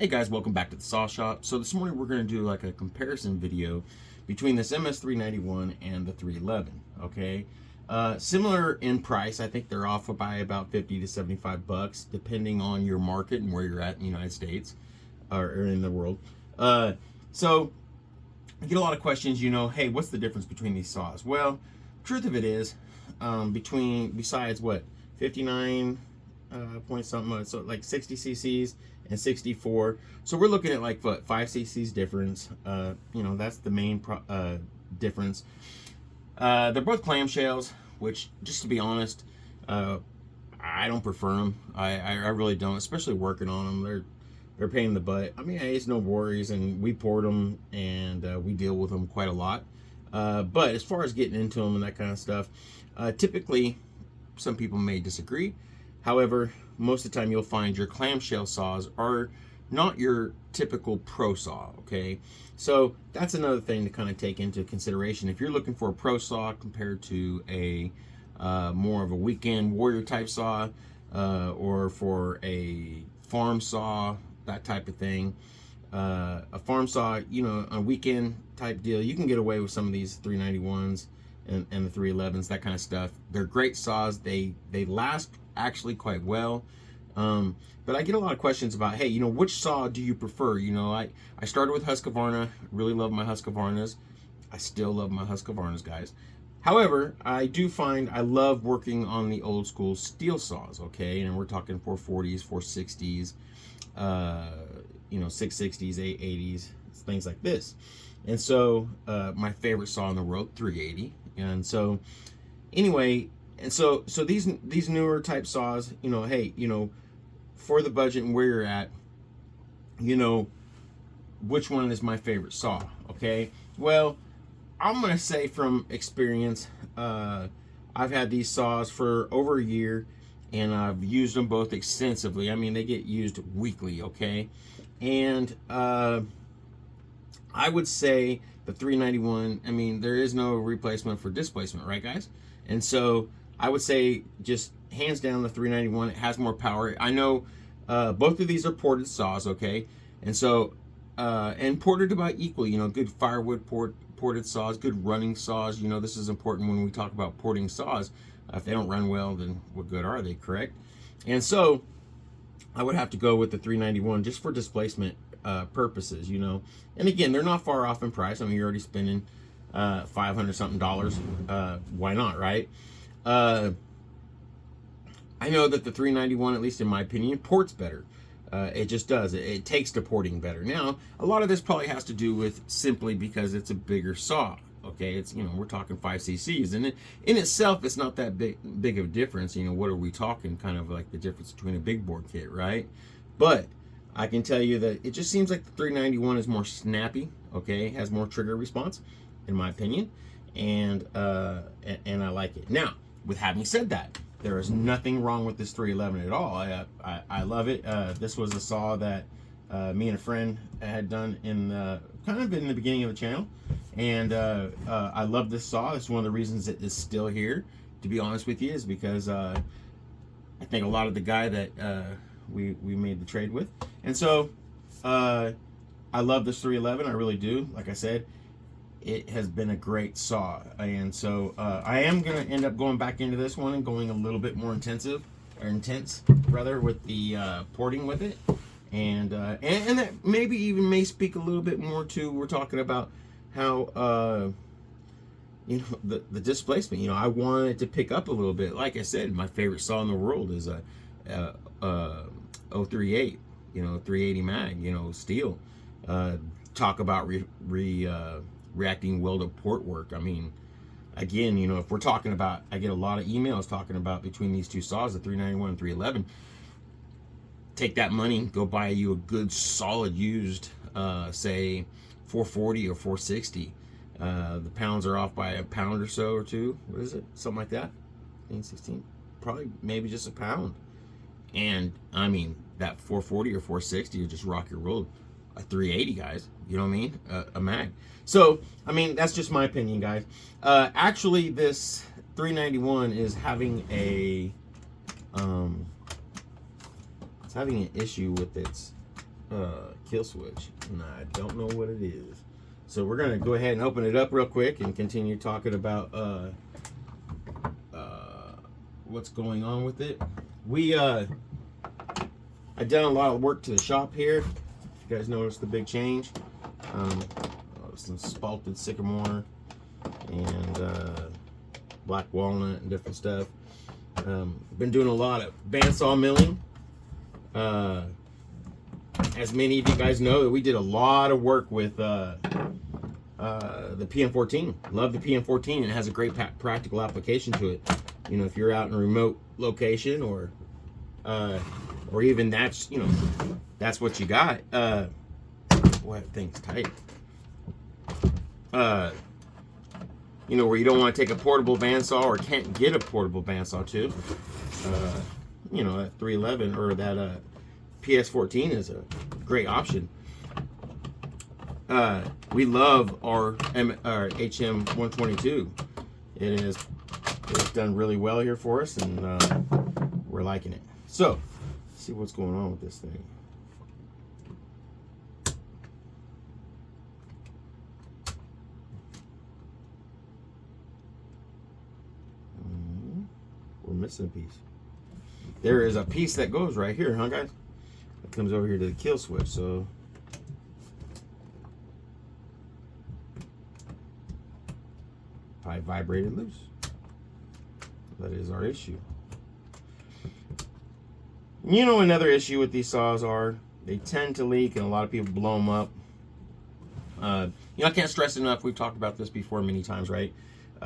Hey guys, welcome back to the Saw Shop. So this morning we're going to do like a comparison video between this ms391 and the 311. Okay, similar in price. I think they're off by about 50 to 75 bucks depending on your market and where you're at in the United States or in the world. So I get a lot of questions, hey, what's the difference between these saws? Well, truth of it is, besides what, 59 point something, so like 60 cc's and 64. So we're looking at like what, 5 cc's difference. That's the main difference. They're both clamshells, which, just to be honest, I don't prefer them. I really don't, especially working on them. They're a pain in the butt. I mean, hey, it's no worries, and we port them and we deal with them quite a lot. But as far as getting into them and that kind of stuff, typically some people may disagree. However, most of the time you'll find your clamshell saws are not your typical pro saw, okay? So that's another thing to kind of take into consideration. If you're looking for a pro saw compared to a more of a weekend warrior type saw, or for a farm saw, that type of thing, a farm saw, a weekend type deal, you can get away with some of these 391s and the 311s, that kind of stuff. They're great saws. They last actually quite well. But I get a lot of questions about, hey, which saw do you prefer? I started with Husqvarna, really love my Husqvarnas. I still love my Husqvarnas, guys. However, I do find I love working on the old school stihl saws, okay? And we're talking 440s, 460s, 660s, 880s, things like this. And so my favorite saw in the world, 380. And so anyway, and so these newer type saws, hey, for the budget and where you're at, which one is my favorite saw? Okay, well, I'm gonna say from experience, I've had these saws for over a year and I've used them both extensively. I mean, they get used weekly, okay? And I would say the 391, I mean, there is no replacement for displacement, right, guys? And so I would say just hands down the 391, it has more power. I know both of these are ported saws, okay? And so, and ported about equally, good firewood ported saws, good running saws. This is important when we talk about porting saws. If they don't run well, then what good are they, correct? And so I would have to go with the 391 just for displacement purposes, And again, they're not far off in price. I mean, you're already spending $500 something. Why not, right? I know that the 391, at least in my opinion, ports better. It just does. It takes to porting better. Now, a lot of this probably has to do with simply because it's a bigger saw. Okay, it's, we're talking 5 cc's, and in itself, it's not that big of a difference. What are we talking? Kind of like the difference between a big bore kit, right? But I can tell you that it just seems like the 391 is more snappy. Okay, has more trigger response, in my opinion, and I like it. Now, with having said that, there is nothing wrong with this 311 at all. I love it. This was a saw that me and a friend had done in kind of in the beginning of the channel, and I love this saw. It's one of the reasons it is still here, to be honest with you, is because I think a lot of the guy that we made the trade with. And so I love this 311. I really do. Like I said, it has been a great saw, and so I am going to end up going back into this one and going a little bit more intense rather with the porting with it, and that maybe even may speak a little bit more to, we're talking about how the displacement. I wanted to pick up a little bit. Like I said, my favorite saw in the world is a 038, 380 mag, stihl. Talk about reacting well to port work. I mean, again, if we're talking about, I get a lot of emails talking about between these two saws, the 391 and 311, take that money, go buy you a good solid used, say 440 or 460. The pounds are off by a pound or so or two. What is it? Something like that. 16, probably maybe just a pound. And I mean, that 440 or 460 will just rock your world. A 380, guys, you know what I mean? A mag. So I mean, that's just my opinion, guys. Actually, this 391 is having a it's having an issue with its kill switch, and I don't know what it is. So we're gonna go ahead and open it up real quick and continue talking about what's going on with it. I've done a lot of work to the shop here. You guys noticed the big change. Some spalted sycamore and black walnut and different stuff. Been doing a lot of bandsaw milling. As many of you guys know, we did a lot of work with the PM14. Love the PM14. It has a great practical application to it. You know, if you're out in a remote location or even that's, you know, that's what you got. Boy, that thing's tight. You know, where you don't want to take a portable bandsaw or can't get a portable bandsaw to. You know, that 311 or that PS14 is a great option. We love our HM122. It's done really well here for us, and we're liking it. So, let's see what's going on with this thing. We're missing a piece. There is a piece that goes right here, huh, guys? It comes over here to the kill switch, so pipe vibrated loose. That is our issue. You know, another issue with these saws are they tend to leak, and a lot of people blow them up. You know, I can't stress enough. We've talked about this before many times, right?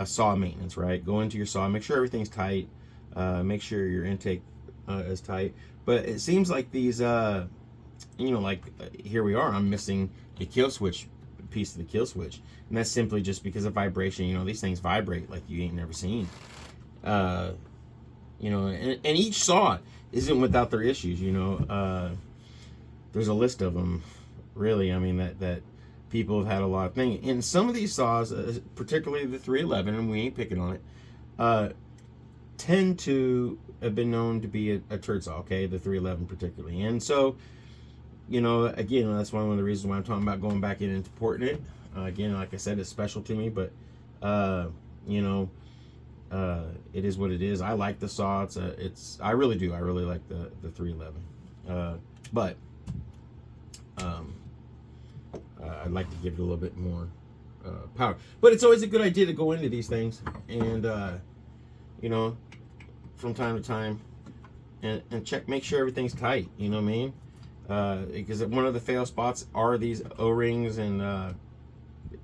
Saw maintenance, right? Go into your saw, make sure everything's tight. Make sure your intake is tight. But it seems like these, you know, like here we are, I'm missing a kill switch, piece of the kill switch. And that's simply just because of vibration. You know, these things vibrate like you ain't never seen. You know, and each saw isn't without their issues, you know. There's a list of them, really. I mean, that people have had a lot of things. And some of these saws, particularly the 311, and we ain't picking on it, tend to have been known to be a turd saw, okay? The 311 particularly. And so, you know, again, that's one of the reasons why I'm talking about going back in and importing it. Again, like I said, it's special to me, but, you know, it is what it is. I like the saw. I really do. I really like the 311. But I'd like to give it a little bit more power. But it's always a good idea to go into these things and, you know, from time to time and check, make sure everything's tight. You know what I mean? Because one of the fail spots are these O-rings, and you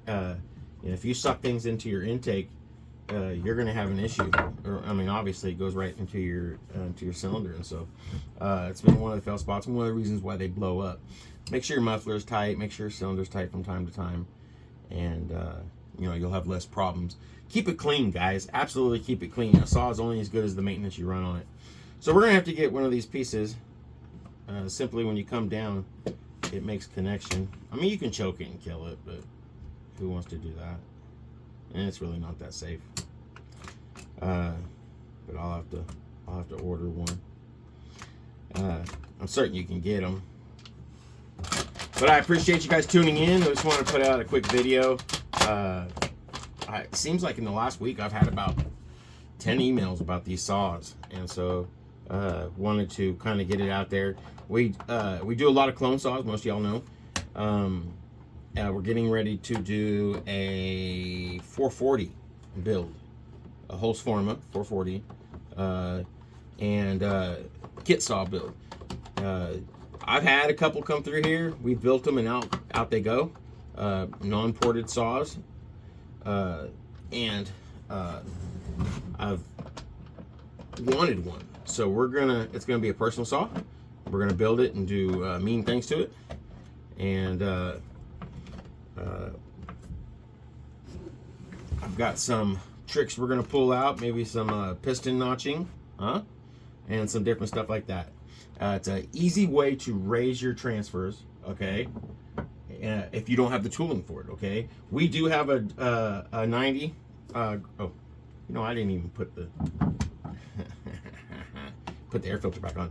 know, if you suck things into your intake, you're going to have an issue. Or, I mean, obviously it goes right into your cylinder, and so it's been one of the fail spots, and one of the reasons why they blow up. Make sure your muffler is tight, make sure your cylinder's tight from time to time, and you know, you'll have less problems. Keep it clean, guys. Absolutely keep it clean. A saw is only as good as the maintenance you run on it. So we're going to have to get one of these pieces. Simply when you come down, it makes connection. I mean, you can choke it and kill it, but who wants to do that? And it's really not that safe. But I'll have to order one. I'm certain you can get them. But I appreciate you guys tuning in. I just wanted to put out a quick video. It seems like in the last week I've had about 10 emails about these saws, and so wanted to kind of get it out there. We do a lot of clone saws, most of y'all know. We're getting ready to do a 440 build, a Holzforma 440, and kit saw build. I've had a couple come through here. We built them, and out they go. Non-ported saws, and I've wanted one. So it's gonna be a personal saw. We're gonna build it and do mean things to it, and I've got some tricks we're gonna pull out, maybe some piston notching, and some different stuff like that. It's an easy way to raise your transfers, okay? If you don't have the tooling for it, okay? We do have a 90. Oh, you know, I didn't even put the. put the air filter back on.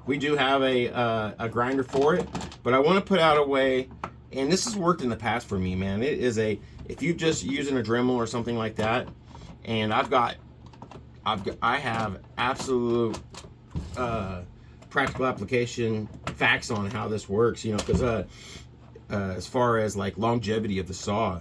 We do have a grinder for it, but I want to put out a way, and this has worked in the past for me, man. It is if you're just using a Dremel or something like that, and I have absolute practical application facts on how this works, you know, because as far as like longevity of the saw,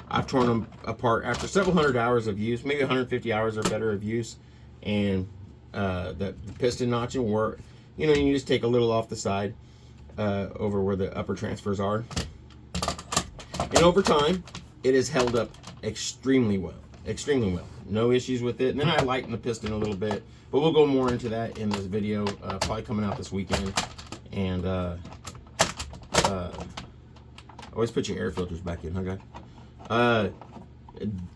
I've torn them apart after several hundred hours of use, maybe 150 hours or better of use, and the piston notching, where, you know, you just take a little off the side over where the upper transfers are, and over time it has held up extremely well. No issues with it. And then I lighten the piston a little bit, but we'll go more into that in this video, probably coming out this weekend. And always put your air filters back in, huh, guy?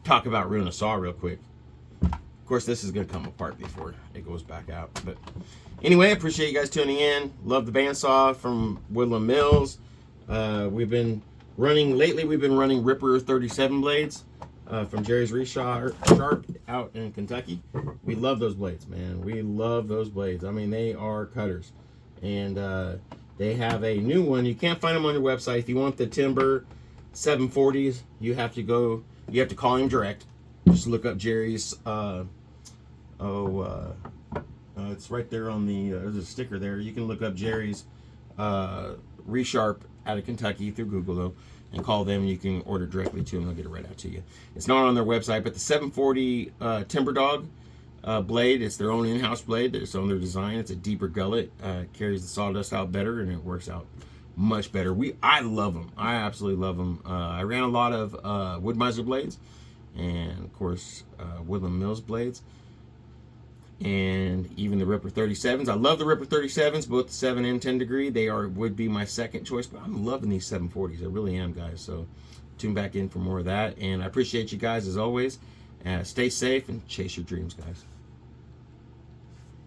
Talk about ruining a saw real quick. Of course, this is gonna come apart before it goes back out. But anyway, I appreciate you guys tuning in. Love the bandsaw from Woodland Mills. We've been running Ripper 37 blades from Jerry's Resharp out in Kentucky. We love those blades, man. We love those blades. I mean, they are cutters. And they have a new one. You can't find them on your website. If you want the Timber 740s, you have to call him direct. Just look up Jerry's, it's right there on there's a sticker there. You can look up Jerry's Resharp out of Kentucky through Google, though, and call them. You can order directly to them. They'll get it right out to you. It's not on their website, but the 740 Timber Dog blade, it's their own in-house blade. It's on their design. It's a deeper gullet, carries the sawdust out better, and it works out much better. I love them. I absolutely love them. I ran a lot of Woodmiser blades, and of course Woodland Mills blades, and even the Ripper 37s. I love the Ripper 37s, both the 7 and 10 degree. They would be my second choice, but I'm loving these 740s. I really am, guys. So tune back in for more of that, and I appreciate you guys as always. Stay safe and chase your dreams, guys.